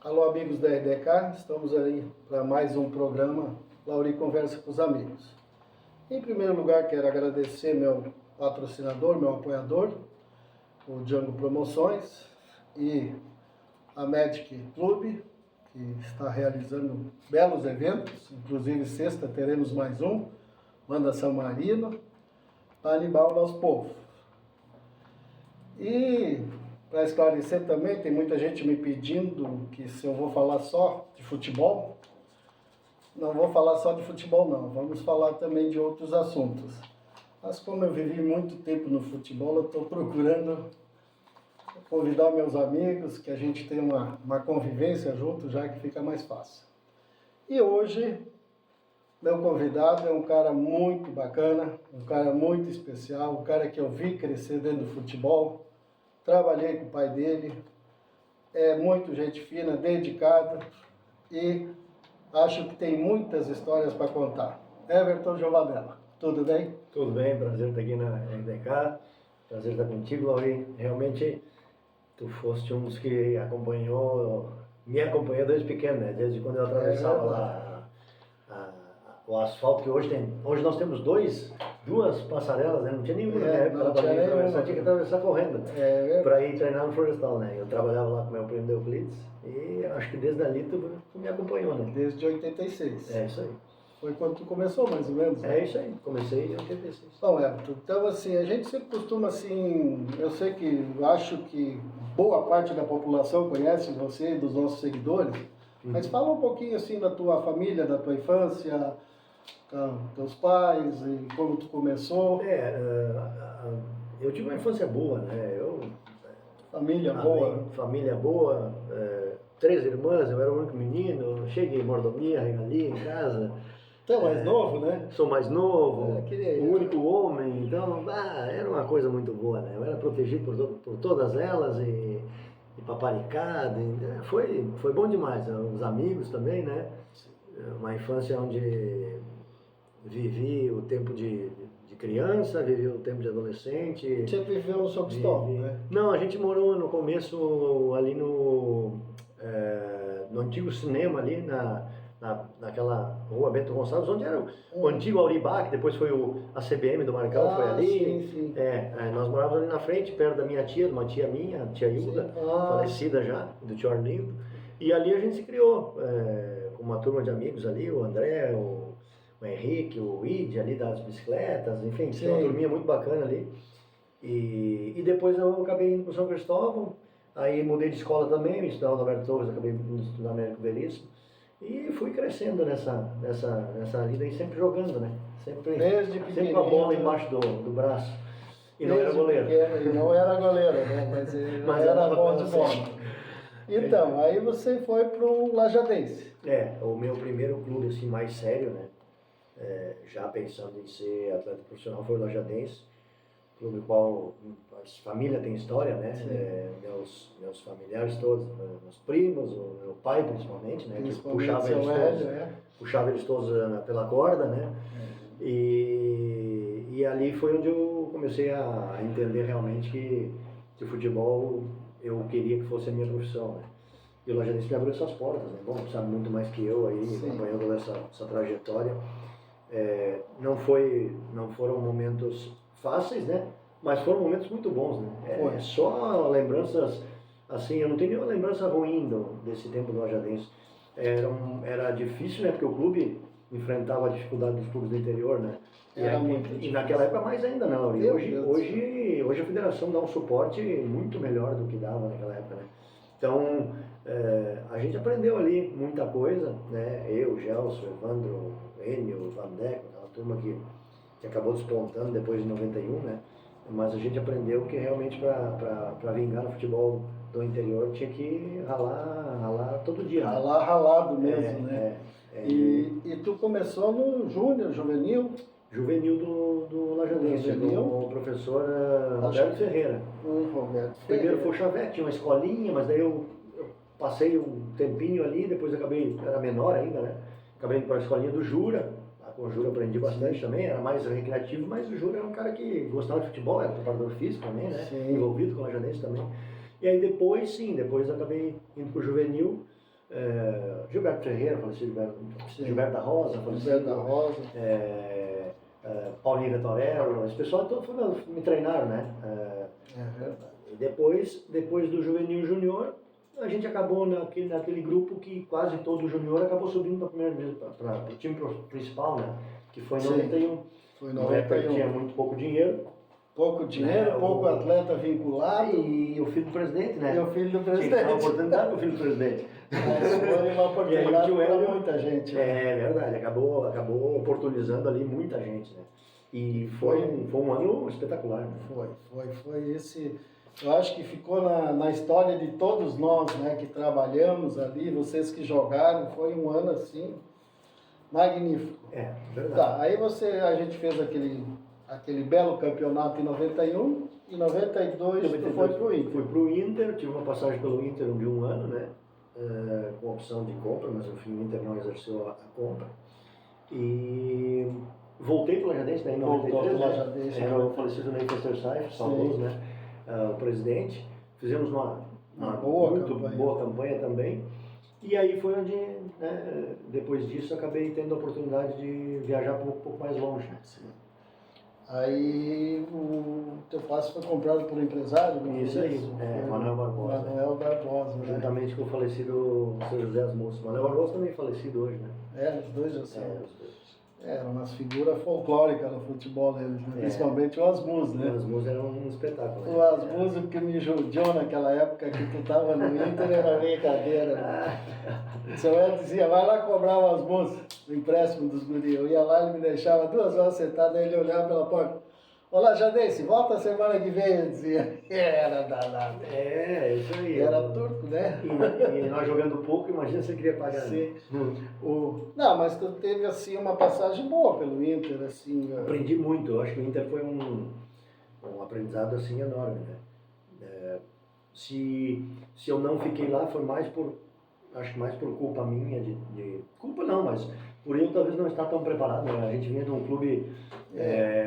Alô, amigos da RDK, estamos aí para mais um programa Lauri Conversa com os Amigos. Em primeiro lugar, quero agradecer meu patrocinador, meu apoiador, o Django Promoções e a Magic Club, que está realizando belos eventos, inclusive sexta teremos mais um, Manda São Marino, para animar o nosso povo. E para esclarecer também, tem muita gente me pedindo que se eu vou falar só de futebol. Não vou falar só de futebol não, vamos falar também de outros assuntos. Mas como eu vivi muito tempo no futebol, eu estou procurando convidar meus amigos, que a gente tem uma convivência junto já que fica mais fácil. E hoje, meu convidado é um cara muito bacana, um cara muito especial, um cara que eu vi crescer dentro do futebol. Trabalhei com o pai dele, é muito gente fina, dedicada e acho que tem muitas histórias para contar. Everton Giovanella, tudo bem? Tudo bem, prazer estar aqui na RDK, prazer estar contigo, Lauri. Realmente, tu foste um dos que me acompanhou desde pequeno, né? Desde quando eu atravessava lá o asfalto que hoje nós temos duas passarelas, né? Não tinha nenhuma na época, tinha que atravessar correndo para ir treinar no Florestal, né? Eu trabalhava lá com meu primo Euclides e acho que desde ali tu me acompanhou, né? Desde 86. É isso aí. Foi quando tu começou, mais ou menos? Né? É isso aí, comecei em 86. Bom, Everton, então assim, a gente sempre costuma assim, eu sei que, acho que boa parte da população conhece você e dos nossos seguidores, mas fala um pouquinho assim da tua família, da tua infância, teus pais e como tu começou. Eu tive uma infância boa, né? Família boa. Família boa, 3 irmãs, eu era o único menino, cheio de mordomia, regalia em casa. Então, mais novo, né? Sou mais novo, o único homem, então era uma coisa muito boa, né? Eu era protegido por todas elas e paparicado, foi bom demais. Os amigos também, né? Uma infância onde vivi o tempo de criança, vivi o tempo de adolescente. Você viveu no São Cristóvão, né? Não, a gente morou no começo ali no antigo cinema ali naquela rua Bento Gonçalves, onde era o antigo Auribá, que depois foi a CBM do Marcão, foi ali. Sim. Nós morávamos ali na frente, perto da minha tia, de uma tia minha, a tia Hilda, falecida já, do tio Arlindo. E ali a gente se criou, com uma turma de amigos ali, o André, o Henrique, o Ide ali das bicicletas, enfim, tinha uma turminha muito bacana ali. E depois eu acabei indo para o São Cristóvão, aí mudei de escola também, me estudava no Alberto Torres, acabei indo estudar no Américo Veríssimo. E fui crescendo nessa lida e sempre jogando, né? Sempre com a bola embaixo do braço. E não era goleiro. E não era goleiro, né? Mas era bom de bola. Então, aí você foi pro Lajadense. O meu primeiro clube assim, mais sério, né? Já pensando em ser atleta profissional, foi o Lajadense, clube no qual a família tem história, né? Meus familiares todos, meus primos, o meu pai principalmente, né? Que puxava eles todos pela corda, né? E ali foi onde eu comecei a entender realmente que o futebol eu queria que fosse a minha profissão, né? E o Lajadense me abriu essas portas, né? Bom, sabe muito mais que eu aí, acompanhando essa trajetória. Não foram momentos fáceis, né? Mas foram momentos muito bons, né? Só lembranças, assim, eu não tenho nenhuma lembrança ruim desse tempo do Lajadense. Era difícil, né? Porque o clube enfrentava a dificuldade dos clubes do interior, né? E naquela época mais ainda, né, Lauri? Hoje a federação dá um suporte muito melhor do que dava naquela época, né? Então, a gente aprendeu ali muita coisa, né? Eu, Gelson, Evandro, Enio, Vandeco, aquela turma que acabou despontando depois de 91, né? Mas a gente aprendeu que realmente para vingar no futebol do interior tinha que ralar todo dia. Ralado mesmo, né? E tu começou no Júnior, Juvenil? Juvenil do Lajadense, com o professor Roberto Ferreira. Primeiro foi o Chavete, tinha uma escolinha, mas daí eu passei um tempinho ali, depois era menor ainda, né? Acabei indo para a escolinha do Jura. Com o Jura eu aprendi bastante também, era mais recreativo, mas o Jura era um cara que gostava de futebol, era preparador físico também, né? Envolvido com o Lajadense também. E aí depois eu acabei indo para o Juvenil, Gilberto Ferreira, falecido Gilberto da Rosa, falecido, Gilberto da Rosa. Paulinho Vettorello, esse pessoal todo me treinaram, né? É verdade. E depois do Juvenil Júnior, a gente acabou naquele grupo que quase todo o Júnior acabou subindo para o time principal, né? Que foi em 91. Foi em Na época 91. tinha muito pouco dinheiro. Pouco dinheiro, pouco atleta vinculado. E o filho do presidente, né? E o filho do Tinha que dar presidente. oportunidade para o filho do presidente. Mas foi uma oportunidade para muita gente. É verdade, acabou oportunizando ali muita gente, né? E foi um ano espetacular. Né? Foi esse. Eu acho que ficou na história de todos nós, né, que trabalhamos ali, vocês que jogaram, foi um ano assim magnífico. É, verdade. Tá, aí a gente fez aquele belo campeonato em 91, em 92 tu foi pro Inter. Fui pro Inter, tive uma passagem pelo Inter de um ano, né? Com opção de compra, mas enfim o Inter não exerceu a compra. E voltei pro Lajadense, né, em 93, né? Era o falecido Ney Festersaif, saudoso, né? O presidente. Fizemos uma boa campanha também. E aí foi onde, né, depois disso, acabei tendo a oportunidade de viajar um pouco mais longe. Né? Sim. Aí o teu passe foi comprado por um empresário? Isso aí, Manuel Barbosa. Manuel Barbosa, né? Juntamente com o falecido São José Asmoço. Manuel Barbosa também falecido hoje, né? Os dois já são. Os dois. Eram umas figuras folclóricas no futebol deles, né? Principalmente o Asmus, né? O Asmus era um espetáculo. Né? O Asmus, o que me judiou naquela época que tu tava no Inter, era brincadeira. Né? O seu Hélio dizia, vai lá cobrar o Asmus, o empréstimo dos guris. Eu ia lá, ele me deixava 2 horas sentado, aí ele olhava pela porta. Olá, Jadense, volta semana que vem, eu dizia. Era danado. Isso aí. Era turco, né? E nós jogando pouco, imagina se você queria pagar. Sim. Não, mas tu teve, assim, uma passagem boa pelo Inter, assim. Aprendi muito, eu acho que o Inter foi um aprendizado, assim, enorme, né? Se eu não fiquei lá, foi mais por culpa minha, culpa não, mas por eu talvez não estar tão preparado, né? A gente vinha de um clube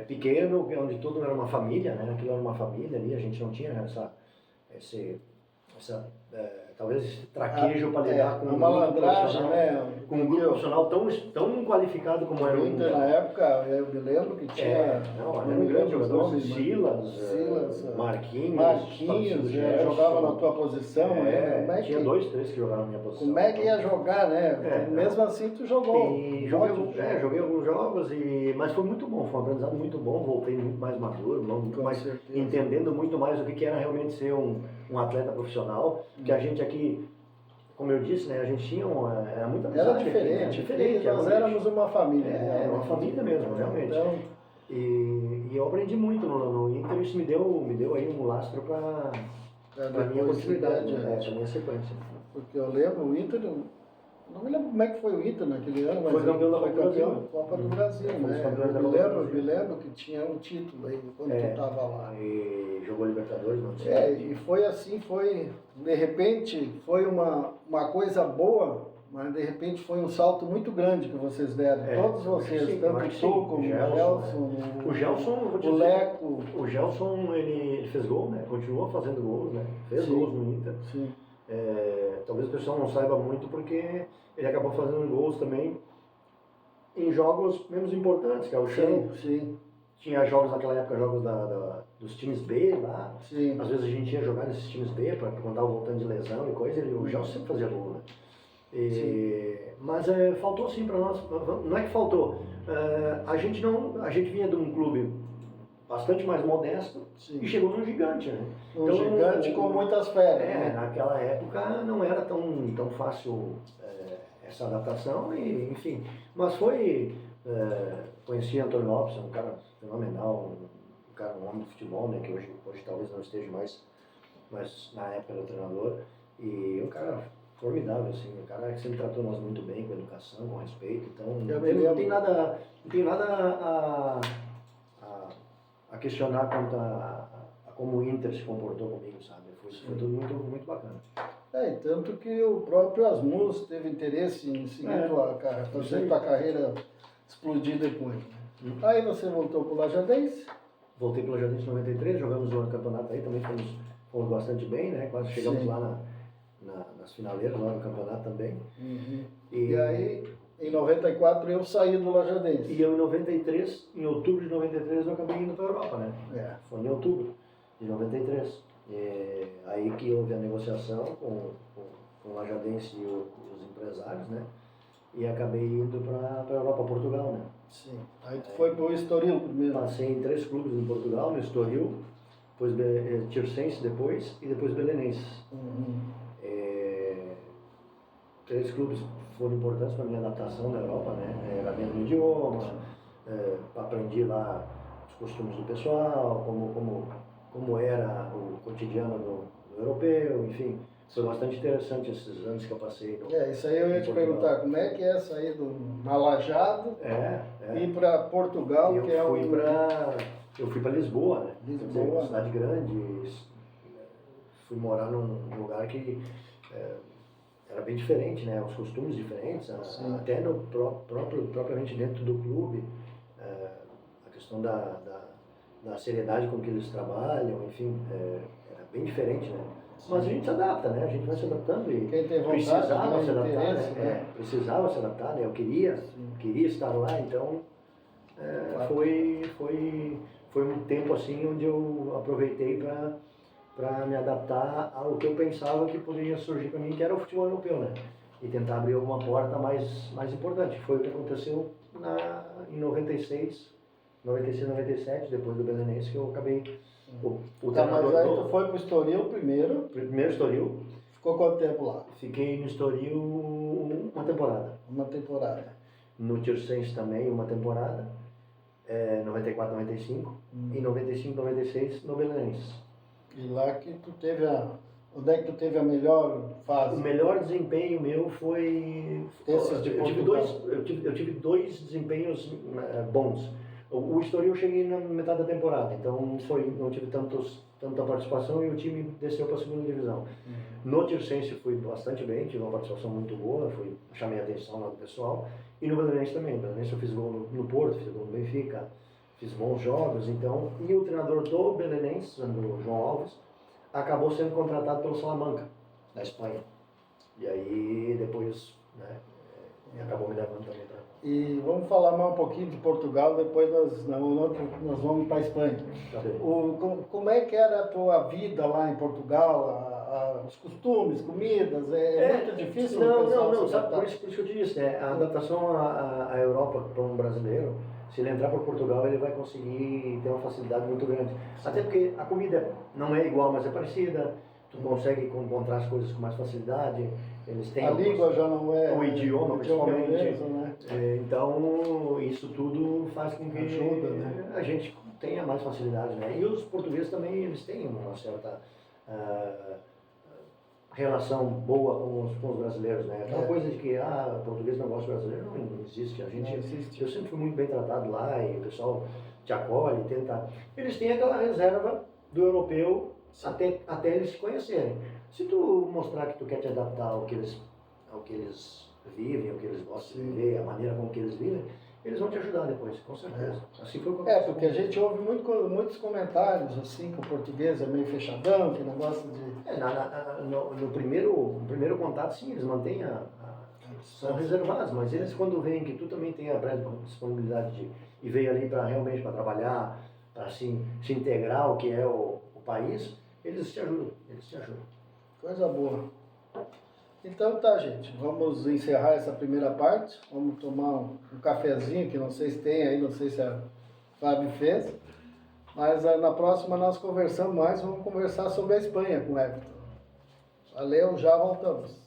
pequeno, onde tudo era uma família, né? Aquilo era uma família ali, a gente não tinha talvez esse traquejo para lidar com uma malandragem, né? Com um grupo profissional tão qualificado como era o Inter. Na época, eu me lembro que tinha... era um grande jogador, Silas, Marquinhos, jogava na tua posição, tinha 2, 3 que jogavam na minha posição. Como é que ia jogar, né? Mesmo assim, tu jogou. Joguei alguns jogos, mas foi muito bom, foi um aprendizado muito bom, voltei muito mais maduro, entendendo muito mais o que era realmente ser um atleta profissional, que a gente aqui, como eu disse, né, a gente tinha era muita amizade. Era diferente. Nós éramos uma família. Uma família mesmo, realmente. Então, e eu aprendi muito no Inter, isso me deu aí um lastro para a minha continuidade, para a minha sequência. Porque eu lembro, o Inter, não me lembro como é que foi o Inter naquele ano, mas foi campeão da Copa do Brasil, né? Me lembro que tinha um título aí quando tu estava lá. E jogou Libertadores, não sei. E foi assim, de repente, foi uma coisa boa, mas de repente foi um salto muito grande que vocês deram. Todos vocês, tanto tu como o Gelson, o Leco. O Gelson, ele fez gol, né? Continuou fazendo gols, né? Fez gols no Inter. Sim. Talvez o pessoal não saiba muito porque ele acabou fazendo gols também em jogos menos importantes, que é o Chão. Sim. Tinha jogos naquela época, jogos dos times B lá. Sim. Às vezes a gente ia jogar nesses times B para quando estava voltando de lesão e coisa, o Gelson sempre fazia gol, né? Mas faltou sim para nós, não é que faltou, a gente vinha de um clube bastante mais modesto e chegou num gigante, né? Um gigante com muitas férias. Naquela época não era tão fácil essa adaptação, enfim, mas conheci Antônio Lopes, um cara fenomenal, um homem de futebol, né, que hoje talvez não esteja mais, mas na época era o treinador, e um cara formidável, assim, um cara que sempre tratou nós muito bem, com educação, com respeito, então não tem nada a questionar quanto a como o Inter se comportou comigo, sabe? Foi tudo muito, muito bacana. E tanto que o próprio Asmus teve interesse em seguir fazer tua carreira explodir depois. Aí você voltou para o Lajadense? Voltei para o Lajadense em 93, jogamos um campeonato aí, também fomos bastante bem, né? Quase chegamos lá nas finaleiras lá do campeonato também. Uhum. E aí, em 94 eu saí do Lajadense. E eu em 93, em outubro de 93, eu acabei indo para a Europa, né? Foi em outubro de 93. Aí que houve a negociação com o Lajadense e os empresários, né? E acabei indo para a Europa, Portugal, né? Sim. Aí tu foi para o Estoril primeiro. Passei em 3 clubes em Portugal, no Estoril, depois Tirsense depois e depois Belenenses. Uhum. 3 clubes foram importantes para a minha adaptação na Europa, né? Era mesmo idioma, aprendi lá os costumes do pessoal, como era o cotidiano do europeu, enfim. Foi bastante interessante esses anos que eu passei. Isso aí eu ia te perguntar, como é que é sair do Malajado e ir para Portugal, eu que é Eu fui para Lisboa, né? Lisboa. Quer dizer, uma cidade grande. Fui morar num lugar que era bem diferente, né? Os costumes diferentes, até no propriamente dentro do clube, a questão da seriedade com que eles trabalham, enfim, era bem diferente, né? Mas a gente se adapta, né? A gente vai se adaptando e quem tem vontade, precisava se adaptar, interesse, né? Precisava se adaptar, né? Eu queria estar lá, então foi um tempo assim onde eu aproveitei para me adaptar ao que eu pensava que poderia surgir para mim, que era o futebol europeu, né? E tentar abrir alguma porta mais importante. Foi o que aconteceu em 96, 97, depois do Belenenses, que eu acabei... Mas aí tu foi para o Estoril primeiro. Primeiro Estoril. Ficou quanto tempo lá? Fiquei no Estoril uma temporada. Uma temporada. No Tirsense também uma temporada, 94, 95. E 95, 96 no Belenenses. E lá que tu teve onde é que tu teve a melhor fase? O melhor desempenho meu foi... Eu tive dois desempenhos bons. O Estoril eu cheguei na metade da temporada, então não tive tanta participação e o time desceu para a segunda divisão. No Tirsense fui bastante bem, tive uma participação muito boa, chamei a atenção lá do pessoal. E no Belenenses também. No Belenenses eu fiz gol no Porto, fiz gol no Benfica, fiz bons jogos, então. E o treinador do Belenenses, o João Alves, acabou sendo contratado pelo Salamanca, da Espanha. E aí depois, né, acabou me levando também para... E vamos falar mais um pouquinho de Portugal, depois nós vamos para a Espanha. Como é que era a tua vida lá em Portugal, os costumes, comidas? É muito difícil? Não, sabe, por isso que eu te disse, né? A adaptação à Europa para um brasileiro, se ele entrar para Portugal, ele vai conseguir ter uma facilidade muito grande. Até porque a comida não é igual, mas é parecida. Tu consegue encontrar as coisas com mais facilidade. Eles têm a língua já não é... O idioma, principalmente. Mesmo, né? Então, isso tudo faz com que ajuda, né? A gente tenha mais facilidade, né? E os portugueses também, eles têm uma certa relação boa com os brasileiros, né? Aquela coisa de que, português não gosta de brasileiro, não existe. Eu sempre fui muito bem tratado lá e o pessoal te acolhe, tenta... Eles têm aquela reserva do europeu até eles se conhecerem. Se tu mostrar que tu quer te adaptar ao que eles vivem, ao que eles gostam de viver, a maneira como que eles vivem, eles vão te ajudar depois, com certeza. Assim foi porque a gente ouve muitos comentários assim, que o português é meio fechadão, que não gosta de... No primeiro contato, sim, eles mantêm são reservados, mas eles quando veem que tu também tem a disponibilidade e veio ali realmente para trabalhar, para se integrar ao que é o país, eles te ajudam. Coisa boa. Então tá, gente, vamos encerrar essa primeira parte, vamos tomar um cafezinho, que não sei se tem aí, não sei se a Fábio fez, mas na próxima nós conversamos mais, vamos conversar sobre a Espanha com o Everton. Valeu, já voltamos.